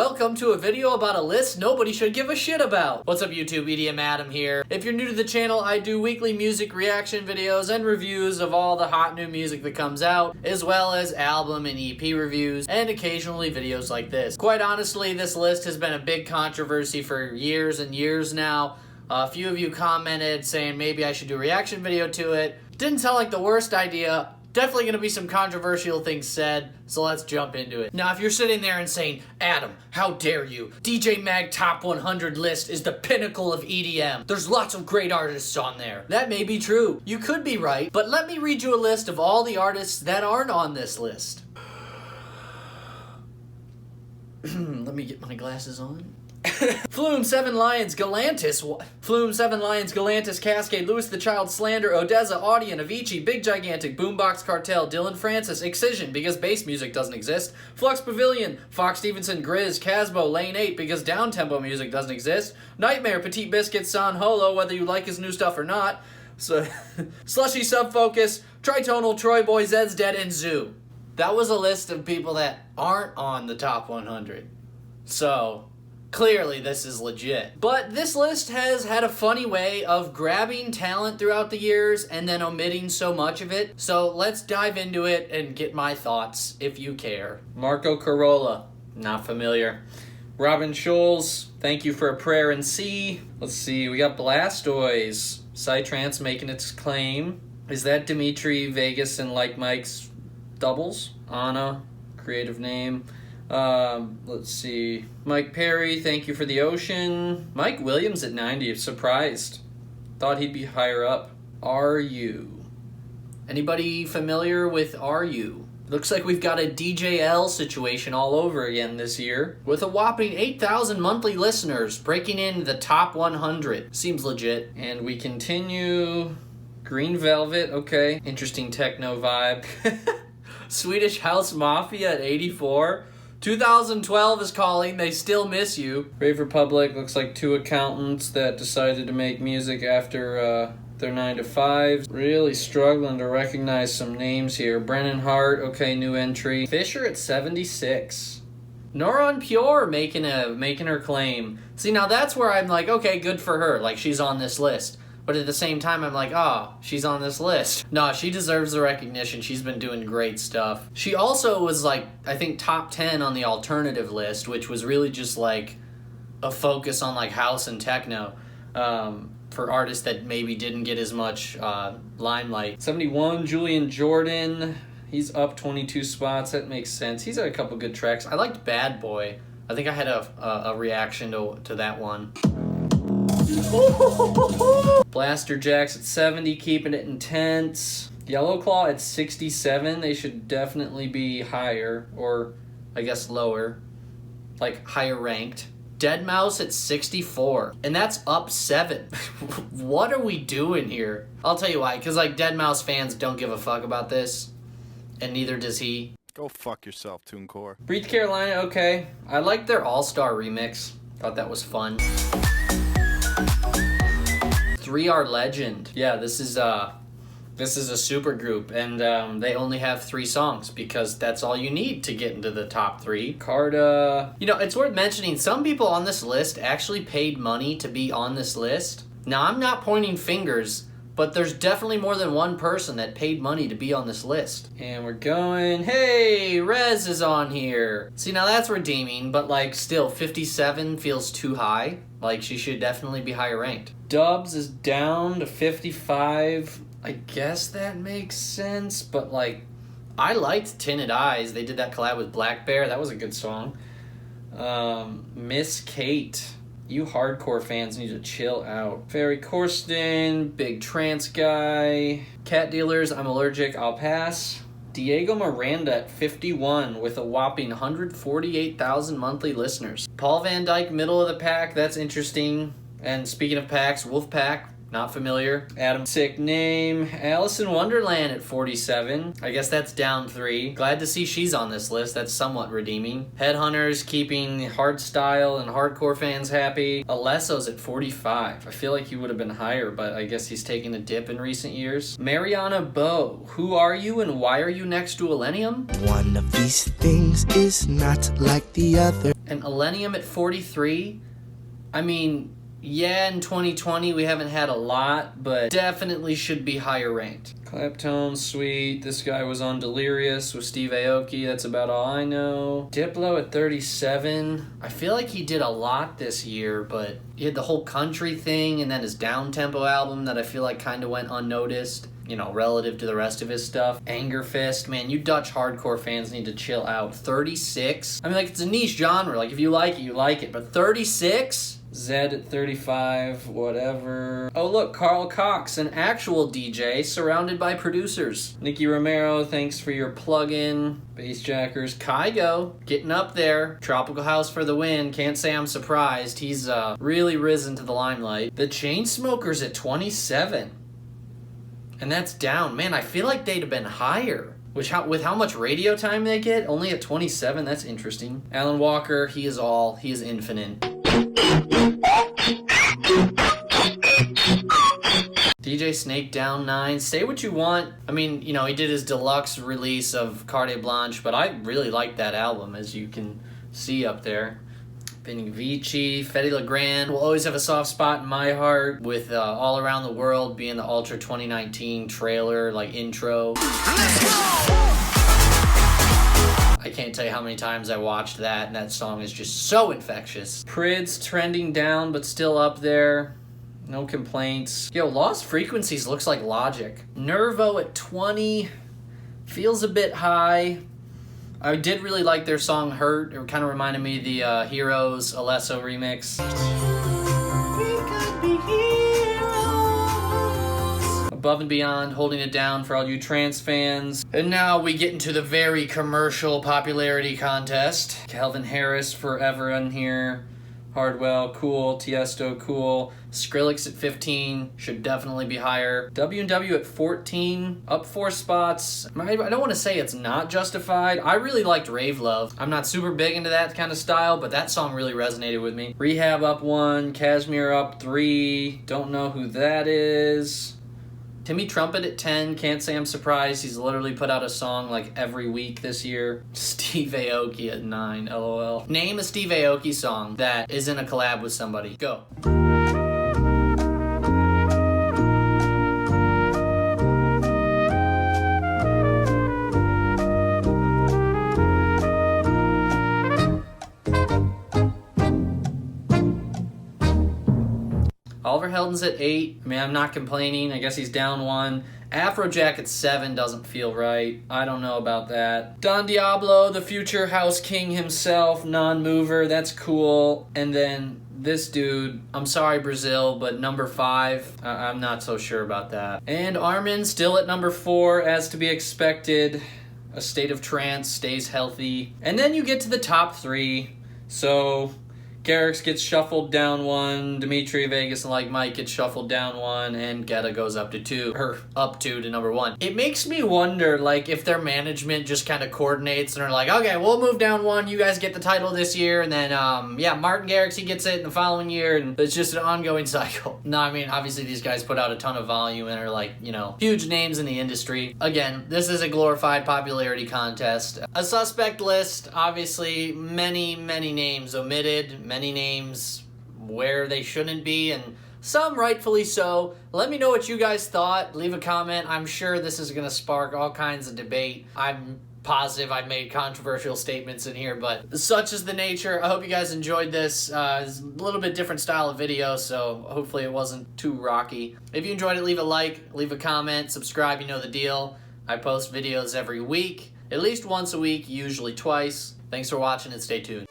Welcome to a video about a list nobody should give a shit about. What's up YouTube, EDM Adam here. If you're new to the channel, I do weekly music reaction videos and reviews of all the hot new music that comes out, as well as album and EP reviews, and occasionally videos like this. Quite honestly, this list has been a big controversy for years and years now. A few of you commented saying maybe I should do a reaction video to it. Didn't sound like the worst idea. Definitely going to be some controversial things said, so let's jump into it. Now, if you're sitting there and saying, Adam, how dare you? DJ Mag Top 100 list is the pinnacle of EDM. There's lots of great artists on there. That may be true. You could be right, but let me read you a list of all the artists that aren't on this list. Let me get my glasses on. Flume, 7 Lions, Galantis, Cascade, Louis the Child, Slander, Odessa, Audien, Avicii, Big Gigantic, Boombox Cartel, Dylan Francis, Excision, because bass music doesn't exist, Flux Pavilion, Fox Stevenson, Grizz, Casbo, Lane 8, because down-tempo music doesn't exist, Nightmare, Petite Biscuit, San Holo, whether you like his new stuff or not, so Slushy, Subfocus, Tritonal, Troy Boy, Zed's Dead, and Zoo. That was a list of people that aren't on the top 100. So clearly this is legit. But this list has had a funny way of grabbing talent throughout the years and then omitting so much of it. So let's dive into it and get my thoughts if you care. Marco Carolla, not familiar. Robin Scholes, Thank You for a Prayer in C. Let's see, we got Blastoise, Psytrance making its claim. Is that Dimitri Vegas and Like Mike's doubles? Anna, creative name. Let's see. Mike Perry, Thank You for the Ocean. Mike Williams at 90, surprised. Thought he'd be higher up. RU. Anybody familiar with RU? Looks like we've got a DJL situation all over again this year, with a whopping 8,000 monthly listeners breaking in the top 100. Seems legit. And we continue. Green Velvet, okay. Interesting techno vibe. Swedish House Mafia at 84. 2012 is calling, they still miss you. Rave Republic looks like two accountants that decided to make music after their 9 to 5. Really struggling to recognize some names here. Brennan Hart, okay, new entry. Fisher at 76. Noron Pure making her claim. See, now that's where I'm like, okay, good for her. Like, she's on this list. But at the same time, I'm like, oh, she's on this list. No, she deserves the recognition. She's been doing great stuff. She also was like, I think top 10 on the alternative list, which was really just like a focus on like house and techno for artists that maybe didn't get as much limelight. 71, Julian Jordan. He's up 22 spots. That makes sense. He's had a couple good tracks. I liked Bad Boy. I think I had a reaction to that one. Blaster Jacks at 70, keeping it intense. Yellow Claw at 67. They should definitely be higher, or I guess lower, like higher ranked. Deadmau5 at 64, and that's up 7. What are we doing here? I'll tell you why, because like Deadmau5 fans don't give a fuck about this, and neither does he. Go fuck yourself, TuneCore. Breathe Carolina, okay. I liked their All-Star remix. Thought that was fun. 3R Legend. Yeah, this is a super group, and they only have 3 songs because that's all you need to get into the top 3. Carta. You know, it's worth mentioning some people on this list actually paid money to be on this list. Now, I'm not pointing fingers, but there's definitely more than one person that paid money to be on this list. And we're going, hey, Rez is on here. See, now that's redeeming, but like still 57 feels too high. Like she should definitely be higher ranked. Dubs is down to 55. I guess that makes sense, but like I liked Tinted Eyes. They did that collab with Black Bear. That was a good song. Miss Kate. You hardcore fans need to chill out. Ferry Corsten, Big Trance Guy. Cat Dealers, I'm Allergic, I'll pass. Diego Miranda at 51 with a whopping 148,000 monthly listeners. Paul Van Dyke, middle of the pack, that's interesting. And speaking of packs, Wolfpack, not familiar. Adam, sick name. Alice in Wonderland at 47. I guess that's down 3. Glad to see she's on this list. That's somewhat redeeming. Headhunters keeping hardstyle and hardcore fans happy. Alesso's at 45. I feel like he would have been higher, but I guess he's taken a dip in recent years. Mariana Bo. Who are you and why are you next to Millennium? One of these things is not like the other. And Millennium at 43? I mean, yeah, in 2020 we haven't had a lot, but definitely should be higher ranked. Claptone, sweet. This guy was on Delirious with Steve Aoki. That's about all I know. Diplo at 37. I feel like he did a lot this year, but he had the whole country thing and then his down-tempo album that I feel like kind of went unnoticed, you know, relative to the rest of his stuff. Anger Fist, man, you Dutch hardcore fans need to chill out. 36? I mean, like, it's a niche genre. Like, if you like it, you like it. But 36? Zed at 35, whatever. Oh, look, Carl Cox, an actual DJ surrounded by producers. Nicky Romero, thanks for your plug-in. Bassjackers. Kygo, getting up there. Tropical House for the win. Can't say I'm surprised. He's really risen to the limelight. The Chainsmokers at 27. And that's down. Man, I feel like they'd have been higher. With how much radio time they get, only at 27, that's interesting. Alan Walker, he is all. He is infinite. DJ Snake down 9. Say what you want. I mean, you know, he did his deluxe release of Carte Blanche, but I really like that album, as you can see up there. Benny Vici, Fetty Legrand will always have a soft spot in my heart, with All Around the World being the Ultra 2019 trailer, like, intro. Let's go! I can't tell you how many times I watched that, and that song is just so infectious. Prids trending down, but still up there. No complaints. Yo, Lost Frequencies looks like Logic. Nervo at 20 feels a bit high. I did really like their song Hurt. It kind of reminded me of the Heroes Alesso remix. Above and Beyond, holding it down for all you trance fans. And now we get into the very commercial popularity contest. Calvin Harris, forever in here. Hardwell, cool. Tiesto, cool. Skrillex at 15, should definitely be higher. W&W at 14, up 4 spots. I don't want to say it's not justified. I really liked Rave Love. I'm not super big into that kind of style, but that song really resonated with me. Rehab up 1, Cashmere up 3, don't know who that is. Timmy Trumpet at 10, can't say I'm surprised. He's literally put out a song like every week this year. Steve Aoki at 9, LOL. Name a Steve Aoki song that isn't a collab with somebody. Go. Oliver Heldens at 8. I mean, I'm not complaining. I guess he's down 1. Afrojack at 7 doesn't feel right. I don't know about that. Don Diablo, the future house king himself, non-mover. That's cool. And then this dude, I'm sorry, Brazil, but number 5, I'm not so sure about that. And Armin still at number 4, as to be expected. A state of trance, stays healthy. And then you get to the top 3. So Garrix gets shuffled down 1, Dimitri Vegas and Like Mike gets shuffled down 1, and Guetta goes up to 2, or up 2 to number 1. It makes me wonder, like, if their management just kind of coordinates and are like, okay, we'll move down 1, you guys get the title this year, and then, yeah, Martin Garrix, he gets it in the following year, and it's just an ongoing cycle. No, I mean, obviously these guys put out a ton of volume and are, like, you know, huge names in the industry. Again, this is a glorified popularity contest. A suspect list, obviously, many names omitted, many names where they shouldn't be, and some rightfully so. Let me know what you guys thought. Leave a comment. I'm sure this is going to spark all kinds of debate. I'm positive I've made controversial statements in here, but such is the nature. I hope you guys enjoyed this. It's a little bit different style of video, so hopefully it wasn't too rocky. If you enjoyed it, leave a like, leave a comment, subscribe, you know the deal. I post videos every week, at least once a week, usually twice. Thanks for watching and stay tuned.